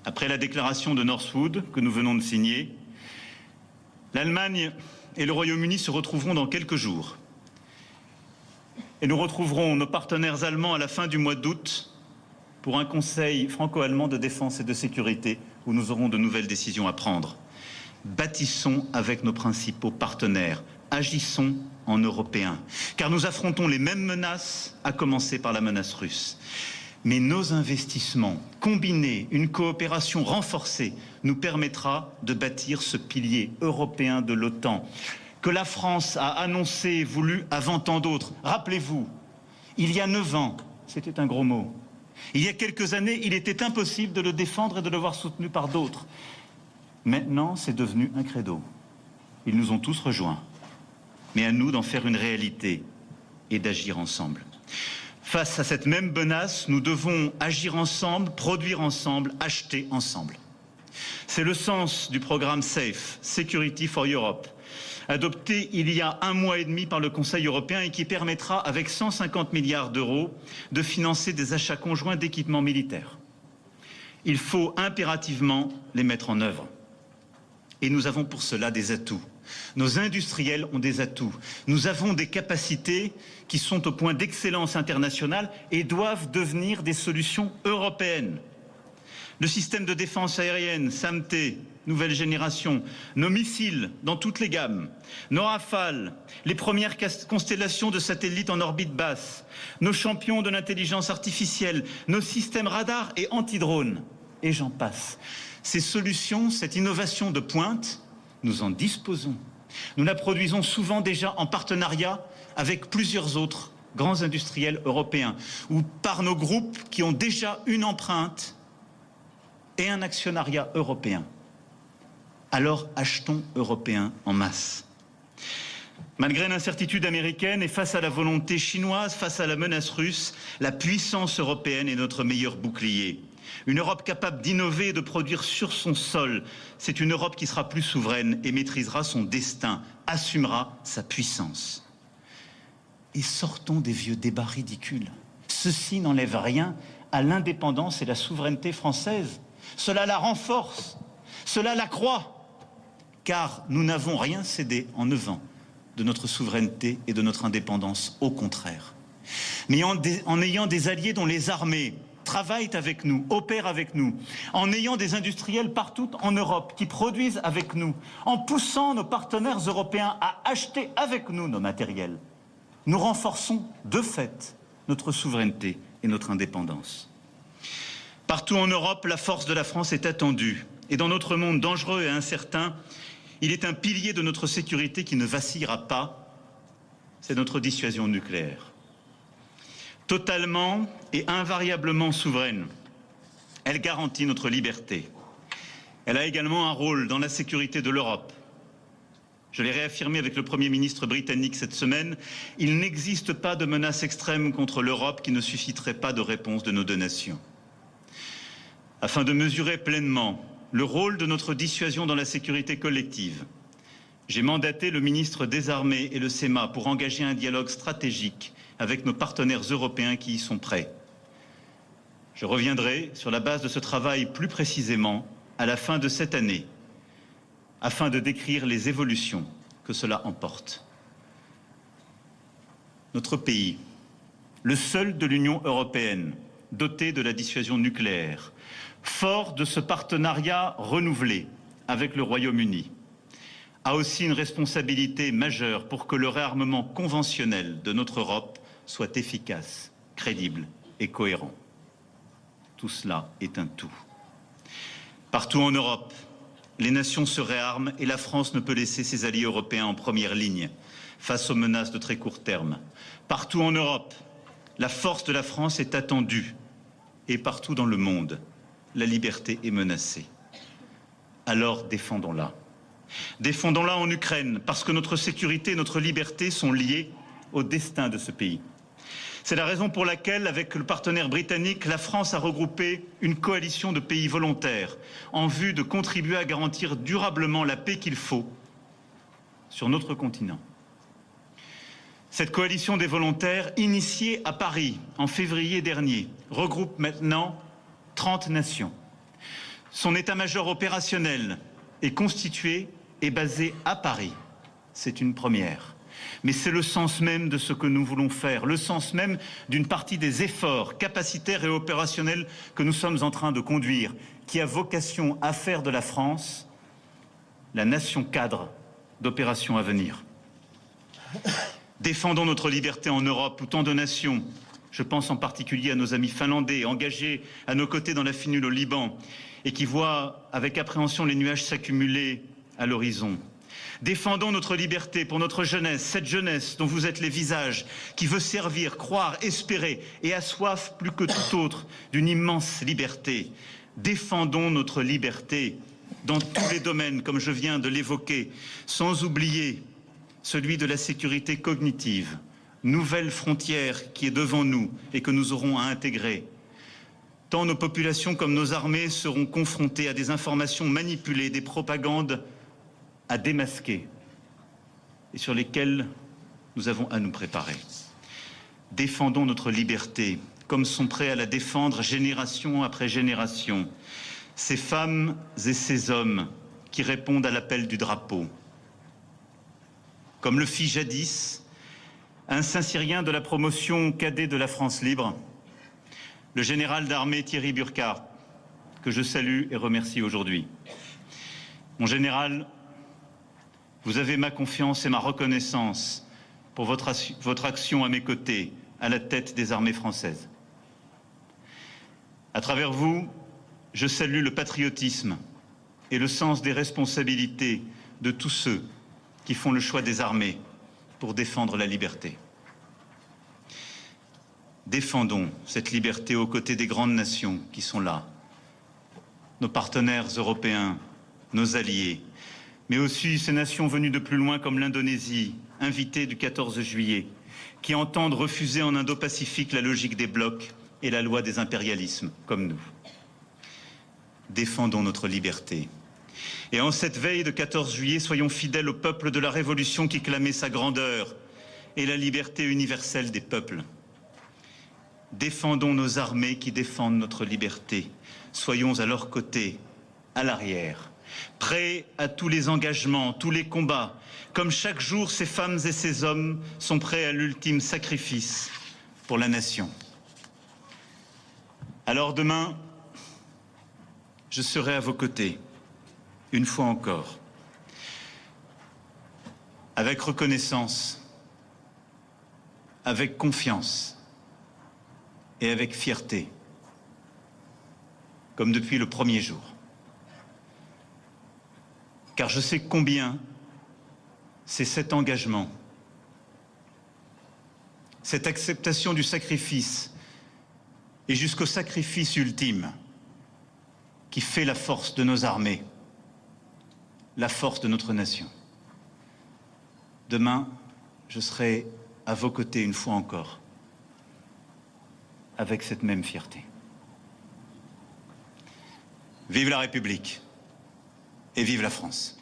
Après la déclaration de Northwood que nous venons de signer, l'Allemagne et le Royaume-Uni se retrouveront dans quelques jours. Et nous retrouverons nos partenaires allemands à la fin du mois d'août pour un conseil franco-allemand de défense et de sécurité où nous aurons de nouvelles décisions à prendre. Bâtissons avec nos principaux partenaires, agissons en Européens, car nous affrontons les mêmes menaces, à commencer par la menace russe. Mais nos investissements, combinés, une coopération renforcée, nous permettra de bâtir ce pilier européen de l'OTAN que la France a annoncé et voulu avant tant d'autres. Rappelez-vous, il y a 9 ans, c'était un gros mot. Il y a quelques années, il était impossible de le défendre et de le voir soutenu par d'autres. Maintenant, c'est devenu un credo. Ils nous ont tous rejoints. Mais à nous d'en faire une réalité et d'agir ensemble. Face à cette même menace, nous devons agir ensemble, produire ensemble, acheter ensemble. C'est le sens du programme SAFE, Security for Europe, adopté il y a 1 mois et demi par le Conseil européen et qui permettra, avec 150 milliards d'euros, de financer des achats conjoints d'équipements militaires. Il faut impérativement les mettre en œuvre. Et nous avons pour cela des atouts. Nos industriels ont des atouts. Nous avons des capacités qui sont au point d'excellence internationale et doivent devenir des solutions européennes. Le système de défense aérienne, SAMT, nouvelle génération, nos missiles dans toutes les gammes, nos Rafales, les premières constellations de satellites en orbite basse, nos champions de l'intelligence artificielle, nos systèmes radars et anti-drones, et j'en passe. Ces solutions, cette innovation de pointe, nous en disposons. Nous la produisons souvent déjà en partenariat avec plusieurs autres grands industriels européens ou par nos groupes qui ont déjà une empreinte et un actionnariat européen. Alors achetons européens en masse. Malgré l'incertitude américaine et face à la volonté chinoise, face à la menace russe, la puissance européenne est notre meilleur bouclier. Une Europe capable d'innover et de produire sur son sol, c'est une Europe qui sera plus souveraine et maîtrisera son destin, assumera sa puissance. Et sortons des vieux débats ridicules. Ceci n'enlève rien à l'indépendance et la souveraineté française. Cela la renforce, cela l'accroît, car nous n'avons rien cédé en 9 ans de notre souveraineté et de notre indépendance, au contraire. Mais en ayant des alliés dont les armées travaillent avec nous, opèrent avec nous, en ayant des industriels partout en Europe qui produisent avec nous, en poussant nos partenaires européens à acheter avec nous nos matériels, nous renforçons de fait notre souveraineté et notre indépendance. Partout en Europe, la force de la France est attendue. Et dans notre monde dangereux et incertain, il est un pilier de notre sécurité qui ne vacillera pas, c'est notre dissuasion nucléaire. Totalement et invariablement souveraine, elle garantit notre liberté. Elle a également un rôle dans la sécurité de l'Europe. Je l'ai réaffirmé avec le Premier ministre britannique cette semaine, il n'existe pas de menace extrême contre l'Europe qui ne susciterait pas de réponse de nos 2 nations. Afin de mesurer pleinement le rôle de notre dissuasion dans la sécurité collective, j'ai mandaté le ministre des Armées et le SEMA pour engager un dialogue stratégique avec nos partenaires européens qui y sont prêts. Je reviendrai sur la base de ce travail plus précisément à la fin de cette année, afin de décrire les évolutions que cela emporte. Notre pays, le seul de l'Union européenne, doté de la dissuasion nucléaire, fort de ce partenariat renouvelé avec le Royaume-Uni, a aussi une responsabilité majeure pour que le réarmement conventionnel de notre Europe soit efficace, crédible et cohérent. Tout cela est un tout. Partout en Europe, les nations se réarment et la France ne peut laisser ses alliés européens en première ligne face aux menaces de très court terme. Partout en Europe, la force de la France est attendue et partout dans le monde, la liberté est menacée. Alors défendons-la. Défendons-la en Ukraine parce que notre sécurité et notre liberté sont liées au destin de ce pays. C'est la raison pour laquelle, avec le partenaire britannique, la France a regroupé une coalition de pays volontaires en vue de contribuer à garantir durablement la paix qu'il faut sur notre continent. Cette coalition des volontaires, initiée à Paris en février dernier, regroupe maintenant 30 nations. Son état-major opérationnel est constitué et basé à Paris. C'est une première. Mais c'est le sens même de ce que nous voulons faire, le sens même d'une partie des efforts capacitaires et opérationnels que nous sommes en train de conduire, qui a vocation à faire de la France la nation cadre d'opérations à venir. Défendons notre liberté en Europe où tant de nations, je pense en particulier à nos amis finlandais, engagés à nos côtés dans la finule au Liban et qui voient avec appréhension les nuages s'accumuler à l'horizon. Défendons notre liberté pour notre jeunesse, cette jeunesse dont vous êtes les visages, qui veut servir, croire, espérer et a soif plus que tout autre d'une immense liberté. Défendons notre liberté dans tous les domaines, comme je viens de l'évoquer, sans oublier celui de la sécurité cognitive, nouvelle frontière qui est devant nous et que nous aurons à intégrer. Tant nos populations comme nos armées seront confrontées à des informations manipulées, des propagandes à démasquer et sur lesquelles nous avons à nous préparer. Défendons notre liberté comme sont prêts à la défendre génération après génération, ces femmes et ces hommes qui répondent à l'appel du drapeau. Comme le fit jadis un Saint-Cyrien de la promotion cadet de la France libre, le général d'armée Thierry Burkhardt, que je salue et remercie aujourd'hui. Mon général, vous avez ma confiance et ma reconnaissance pour votre action à mes côtés, à la tête des armées françaises. À travers vous, je salue le patriotisme et le sens des responsabilités de tous ceux qui font le choix des armées pour défendre la liberté. Défendons cette liberté aux côtés des grandes nations qui sont là, nos partenaires européens, nos alliés, mais aussi ces nations venues de plus loin comme l'Indonésie, invitée du 14 juillet, qui entendent refuser en Indo-Pacifique la logique des blocs et la loi des impérialismes, comme nous. Défendons notre liberté. Et en cette veille de 14 juillet, soyons fidèles au peuple de la Révolution qui clamait sa grandeur et la liberté universelle des peuples. Défendons nos armées qui défendent notre liberté. Soyons à leur côté, à l'arrière, prêts à tous les engagements, tous les combats. Comme chaque jour, ces femmes et ces hommes sont prêts à l'ultime sacrifice pour la nation. Alors demain, je serai à vos côtés, une fois encore, avec reconnaissance, avec confiance et avec fierté, comme depuis le premier jour. Car je sais combien c'est cet engagement, cette acceptation du sacrifice et jusqu'au sacrifice ultime qui fait la force de nos armées, la force de notre nation. Demain, je serai à vos côtés une fois encore, avec cette même fierté. Vive la République et vive la France.